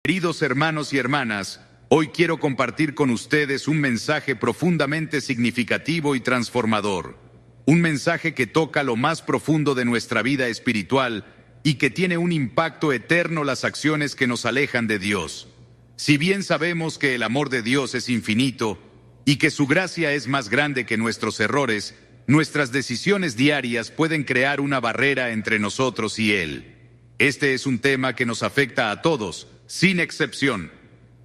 Queridos hermanos y hermanas, hoy quiero compartir con ustedes un mensaje profundamente significativo y transformador. Un mensaje que toca lo más profundo de nuestra vida espiritual y que tiene un impacto eterno las acciones que nos alejan de Dios. Si bien sabemos que el amor de Dios es infinito y que su gracia es más grande que nuestros errores, nuestras decisiones diarias pueden crear una barrera entre nosotros y Él. Este es un tema que nos afecta a todos, sin excepción.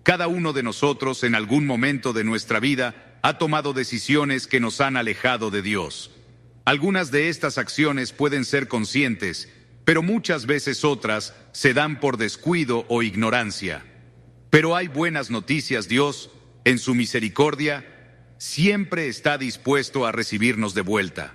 Cada uno de nosotros en algún momento de nuestra vida ha tomado decisiones que nos han alejado de Dios. Algunas de estas acciones pueden ser conscientes, pero muchas veces otras se dan por descuido o ignorancia. Pero hay buenas noticias. Dios, en su misericordia, siempre está dispuesto a recibirnos de vuelta.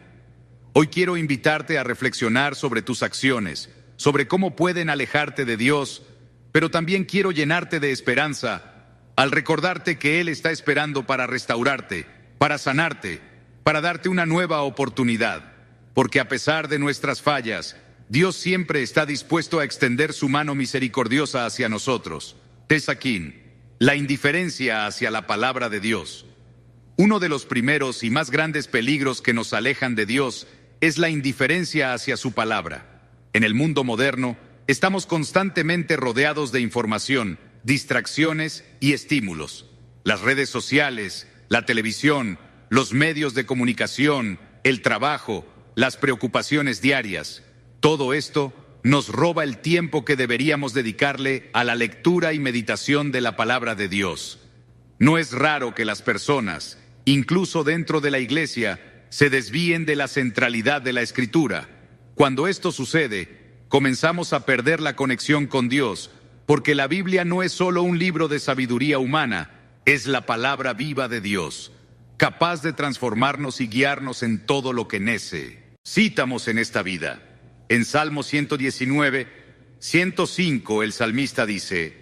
Hoy quiero invitarte a reflexionar sobre tus acciones, sobre cómo pueden alejarte de Dios, pero también quiero llenarte de esperanza al recordarte que Él está esperando para restaurarte, para sanarte, para darte una nueva oportunidad, porque a pesar de nuestras fallas, Dios siempre está dispuesto a extender su mano misericordiosa hacia nosotros. Tesaquín, la indiferencia hacia la palabra de Dios. Uno de los primeros y más grandes peligros que nos alejan de Dios es la indiferencia hacia su palabra. En el mundo moderno, estamos constantemente rodeados de información, distracciones y estímulos. Las redes sociales, la televisión, los medios de comunicación, el trabajo, las preocupaciones diarias. Todo esto nos roba el tiempo que deberíamos dedicarle a la lectura y meditación de la palabra de Dios. No es raro que las personas, incluso dentro de la iglesia, se desvíen de la centralidad de la Escritura. Cuando esto sucede, comenzamos a perder la conexión con Dios, porque la Biblia no es solo un libro de sabiduría humana, es la palabra viva de Dios, capaz de transformarnos y guiarnos en todo lo que necesitamos en esta vida. En Salmo 119, 105, el salmista dice: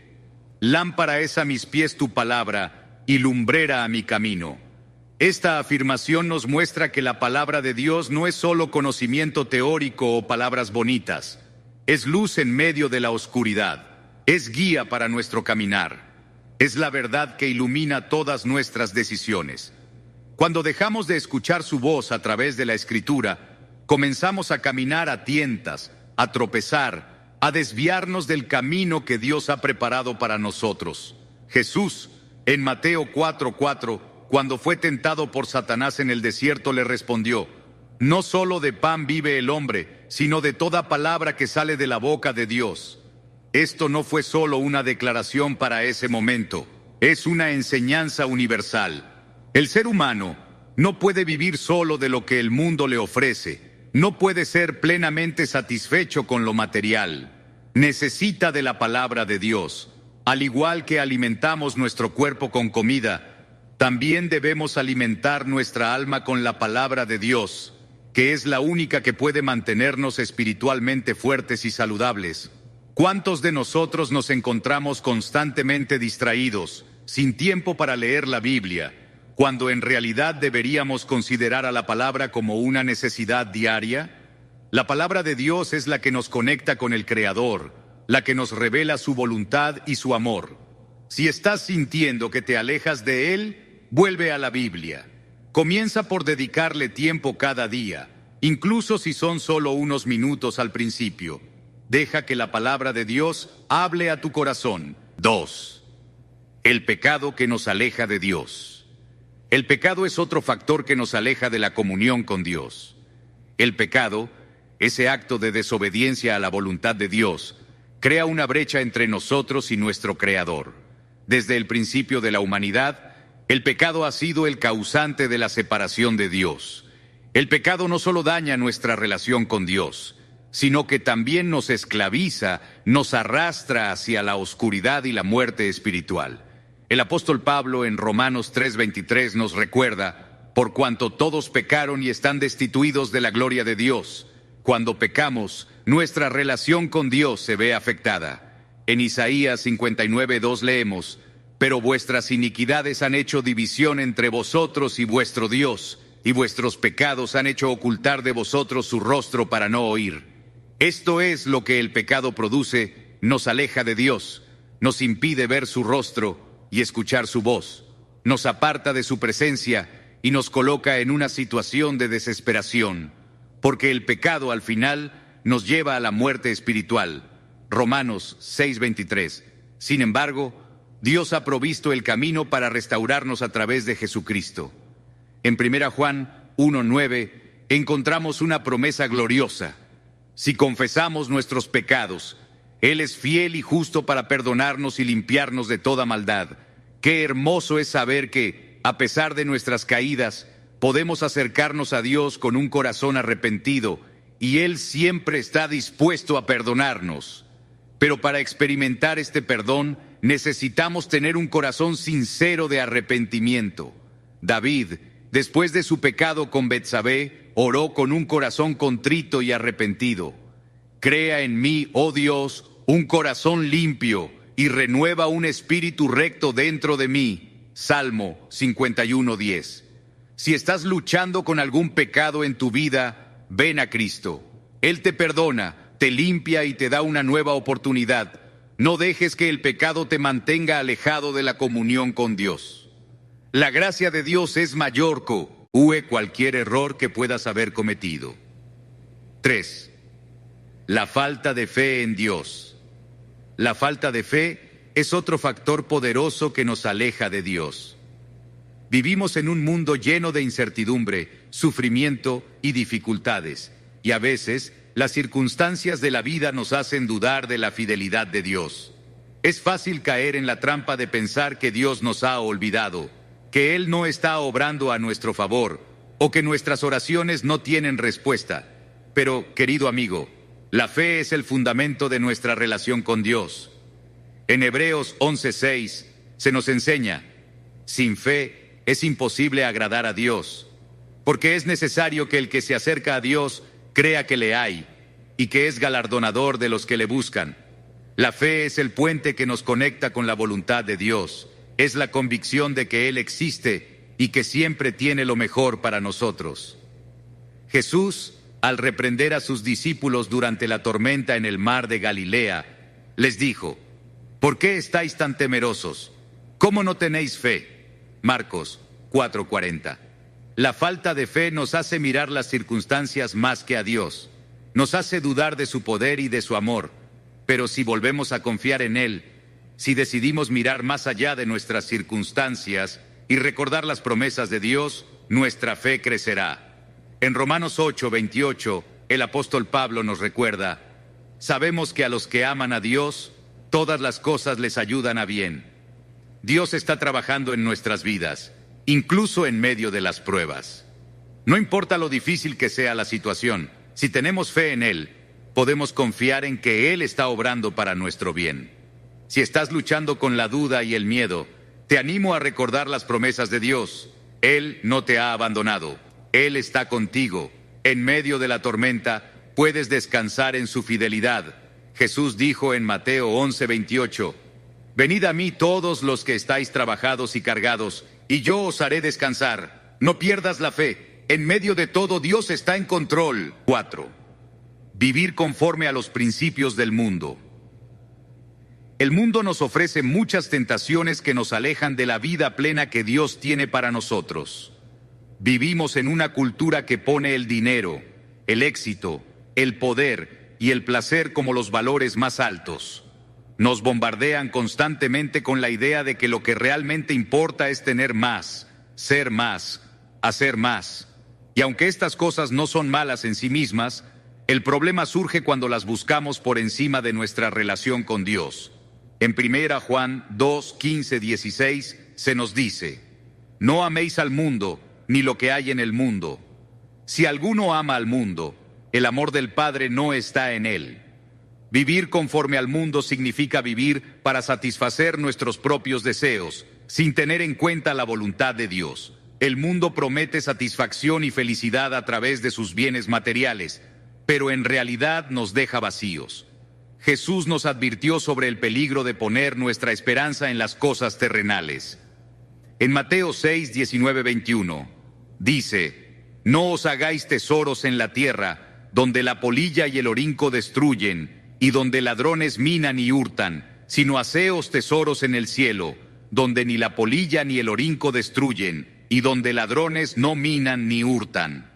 «Lámpara es a mis pies tu palabra y lumbrera a mi camino». Esta afirmación nos muestra que la palabra de Dios no es solo conocimiento teórico o palabras bonitas. Es luz en medio de la oscuridad. Es guía para nuestro caminar. Es la verdad que ilumina todas nuestras decisiones. Cuando dejamos de escuchar su voz a través de la Escritura, comenzamos a caminar a tientas, a tropezar, a desviarnos del camino que Dios ha preparado para nosotros. Jesús, en Mateo 4:4, cuando fue tentado por Satanás en el desierto, le respondió: «No solo de pan vive el hombre, sino de toda palabra que sale de la boca de Dios». Esto no fue solo una declaración para ese momento, es una enseñanza universal. El ser humano no puede vivir solo de lo que el mundo le ofrece, no puede ser plenamente satisfecho con lo material. Necesita de la palabra de Dios. Al igual que alimentamos nuestro cuerpo con comida, también debemos alimentar nuestra alma con la palabra de Dios, que es la única que puede mantenernos espiritualmente fuertes y saludables. ¿Cuántos de nosotros nos encontramos constantemente distraídos, sin tiempo para leer la Biblia, cuando en realidad deberíamos considerar a la palabra como una necesidad diaria? La palabra de Dios es la que nos conecta con el Creador, la que nos revela su voluntad y su amor. Si estás sintiendo que te alejas de Él, vuelve a la Biblia. Comienza por dedicarle tiempo cada día, incluso si son solo unos minutos al principio. Deja que la palabra de Dios hable a tu corazón. 2. El pecado que nos aleja de Dios. El pecado es otro factor que nos aleja de la comunión con Dios. El pecado, ese acto de desobediencia a la voluntad de Dios, crea una brecha entre nosotros y nuestro Creador. Desde el principio de la humanidad, el pecado ha sido el causante de la separación de Dios. El pecado no solo daña nuestra relación con Dios, sino que también nos esclaviza, nos arrastra hacia la oscuridad y la muerte espiritual. El apóstol Pablo en Romanos 3:23 nos recuerda: «Por cuanto todos pecaron y están destituidos de la gloria de Dios». Cuando pecamos, nuestra relación con Dios se ve afectada. En Isaías 59:2 leemos: «Pero vuestras iniquidades han hecho división entre vosotros y vuestro Dios, y vuestros pecados han hecho ocultar de vosotros su rostro para no oír». Esto es lo que el pecado produce: nos aleja de Dios. nos impide ver su rostro y escuchar su voz, nos aparta de su presencia y nos coloca en una situación de desesperación, porque el pecado al final nos lleva a la muerte espiritual. Romanos 6:23. Sin embargo, Dios ha provisto el camino para restaurarnos a través de Jesucristo. En 1 Juan 1:9 encontramos una promesa gloriosa. Si confesamos nuestros pecados, Él es fiel y justo para perdonarnos y limpiarnos de toda maldad. Qué hermoso es saber que, a pesar de nuestras caídas, podemos acercarnos a Dios con un corazón arrepentido y Él siempre está dispuesto a perdonarnos. Pero para experimentar este perdón, necesitamos tener un corazón sincero de arrepentimiento. David, después de su pecado con Betsabé, oró con un corazón contrito y arrepentido. Crea en mí, oh Dios, un corazón limpio y renueva un espíritu recto dentro de mí. Salmo 51:10. Si estás luchando con algún pecado en tu vida, ven a Cristo. Él te perdona, te limpia y te da una nueva oportunidad. No dejes que el pecado te mantenga alejado de la comunión con Dios. La gracia de Dios es mayor que cualquier error que puedas haber cometido. 3. La falta de fe en Dios. La falta de fe es otro factor poderoso que nos aleja de Dios. Vivimos en un mundo lleno de incertidumbre, sufrimiento y dificultades, y a veces las circunstancias de la vida nos hacen dudar de la fidelidad de Dios. Es fácil caer en la trampa de pensar que Dios nos ha olvidado, que Él no está obrando a nuestro favor, o que nuestras oraciones no tienen respuesta. Pero, querido amigo, la fe es el fundamento de nuestra relación con Dios. En Hebreos 11:6 se nos enseña: sin fe es imposible agradar a Dios, porque es necesario que el que se acerca a Dios crea que le hay y que es galardonador de los que le buscan. La fe es el puente que nos conecta con la voluntad de Dios. Es la convicción de que Él existe y que siempre tiene lo mejor para nosotros. Jesús, al reprender a sus discípulos durante la tormenta en el mar de Galilea, les dijo: ¿por qué estáis tan temerosos? ¿Cómo no tenéis fe? Marcos 4:40. La falta de fe nos hace mirar las circunstancias más que a Dios. Nos hace dudar de su poder y de su amor. Pero si volvemos a confiar en Él, si decidimos mirar más allá de nuestras circunstancias y recordar las promesas de Dios, nuestra fe crecerá. En Romanos 8:28, el apóstol Pablo nos recuerda: sabemos que a los que aman a Dios, todas las cosas les ayudan a bien. Dios está trabajando en nuestras vidas, incluso en medio de las pruebas. No importa lo difícil que sea la situación, si tenemos fe en Él, podemos confiar en que Él está obrando para nuestro bien. Si estás luchando con la duda y el miedo, te animo a recordar las promesas de Dios. Él no te ha abandonado. Él está contigo. En medio de la tormenta, puedes descansar en su fidelidad. Jesús dijo en Mateo 11:28, venid a mí todos los que estáis trabajados y cargados, y yo os haré descansar. No pierdas la fe. En medio de todo, Dios está en control. 4. Vivir conforme a los principios del mundo. El mundo nos ofrece muchas tentaciones que nos alejan de la vida plena que Dios tiene para nosotros. Vivimos en una cultura que pone el dinero, el éxito, el poder y el placer como los valores más altos. Nos bombardean constantemente con la idea de que lo que realmente importa es tener más, ser más, hacer más. Y aunque estas cosas no son malas en sí mismas, el problema surge cuando las buscamos por encima de nuestra relación con Dios. En 1 Juan 2:15-16 se nos dice: no améis al mundo, ni lo que hay en el mundo. Si alguno ama al mundo, el amor del Padre no está en él. Vivir conforme al mundo significa vivir para satisfacer nuestros propios deseos, sin tener en cuenta la voluntad de Dios. El mundo promete satisfacción y felicidad a través de sus bienes materiales, pero en realidad nos deja vacíos. Jesús nos advirtió sobre el peligro de poner nuestra esperanza en las cosas terrenales. En Mateo 6:19-21, dice: no os hagáis tesoros en la tierra, donde la polilla y el orinco destruyen, y donde ladrones minan y hurtan, sino haceos tesoros en el cielo, donde ni la polilla ni el orinco destruyen, y donde ladrones no minan ni hurtan.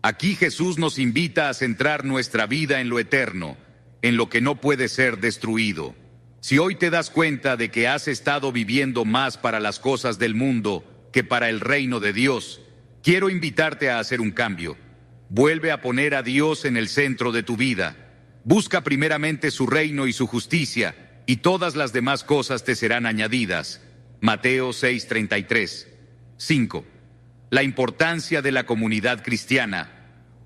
Aquí Jesús nos invita a centrar nuestra vida en lo eterno, en lo que no puede ser destruido. Si hoy te das cuenta de que has estado viviendo más para las cosas del mundo que para el reino de Dios, quiero invitarte a hacer un cambio. Vuelve a poner a Dios en el centro de tu vida. Busca primeramente su reino y su justicia, y todas las demás cosas te serán añadidas. Mateo 6:33. 5. La importancia de la comunidad cristiana.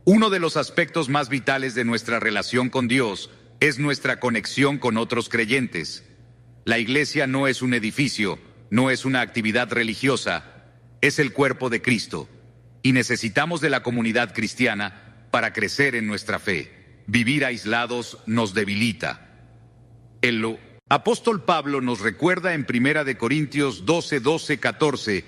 Uno de los aspectos más vitales de nuestra relación con Dios es nuestra conexión con otros creyentes. La iglesia no es un edificio, no es una actividad religiosa, es el cuerpo de Cristo. Y necesitamos de la comunidad cristiana para crecer en nuestra fe. Vivir aislados nos debilita. El apóstol Pablo nos recuerda en 1 Corintios 12:14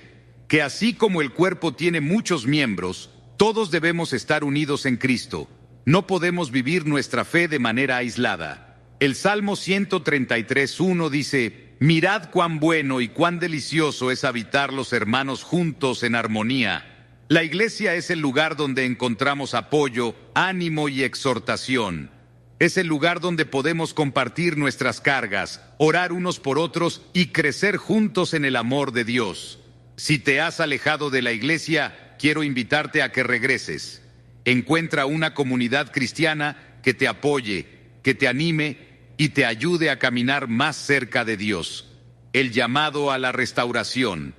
que así como el cuerpo tiene muchos miembros, todos debemos estar unidos en Cristo. No podemos vivir nuestra fe de manera aislada. El Salmo 133:1 dice: mirad cuán bueno y cuán delicioso es habitar los hermanos juntos en armonía. La iglesia es el lugar donde encontramos apoyo, ánimo y exhortación. Es el lugar donde podemos compartir nuestras cargas, orar unos por otros y crecer juntos en el amor de Dios. Si te has alejado de la iglesia, quiero invitarte a que regreses. Encuentra una comunidad cristiana que te apoye, que te anime y te ayude a caminar más cerca de Dios. El llamado a la restauración.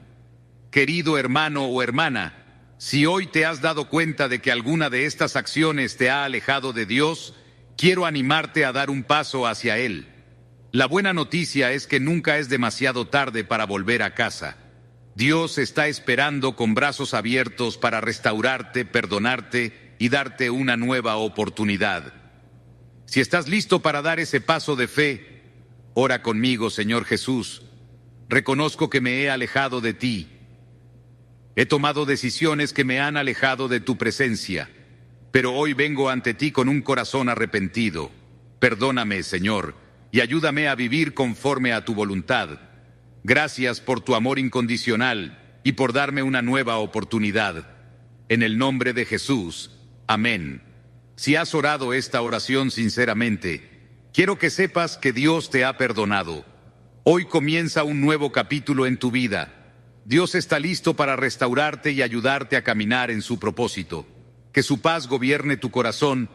Querido hermano o hermana, si hoy te has dado cuenta de que alguna de estas acciones te ha alejado de Dios, quiero animarte a dar un paso hacia Él. La buena noticia es que nunca es demasiado tarde para volver a casa. Dios está esperando con brazos abiertos para restaurarte, perdonarte y darte una nueva oportunidad. Si estás listo para dar ese paso de fe, ora conmigo, Señor Jesús. Reconozco que me he alejado de ti. He tomado decisiones que me han alejado de tu presencia, pero hoy vengo ante ti con un corazón arrepentido. Perdóname, Señor, y ayúdame a vivir conforme a tu voluntad. Gracias por tu amor incondicional y por darme una nueva oportunidad. En el nombre de Jesús, amén. Si has orado esta oración sinceramente, quiero que sepas que Dios te ha perdonado. Hoy comienza un nuevo capítulo en tu vida. Dios está listo para restaurarte y ayudarte a caminar en su propósito. Que su paz gobierne tu corazón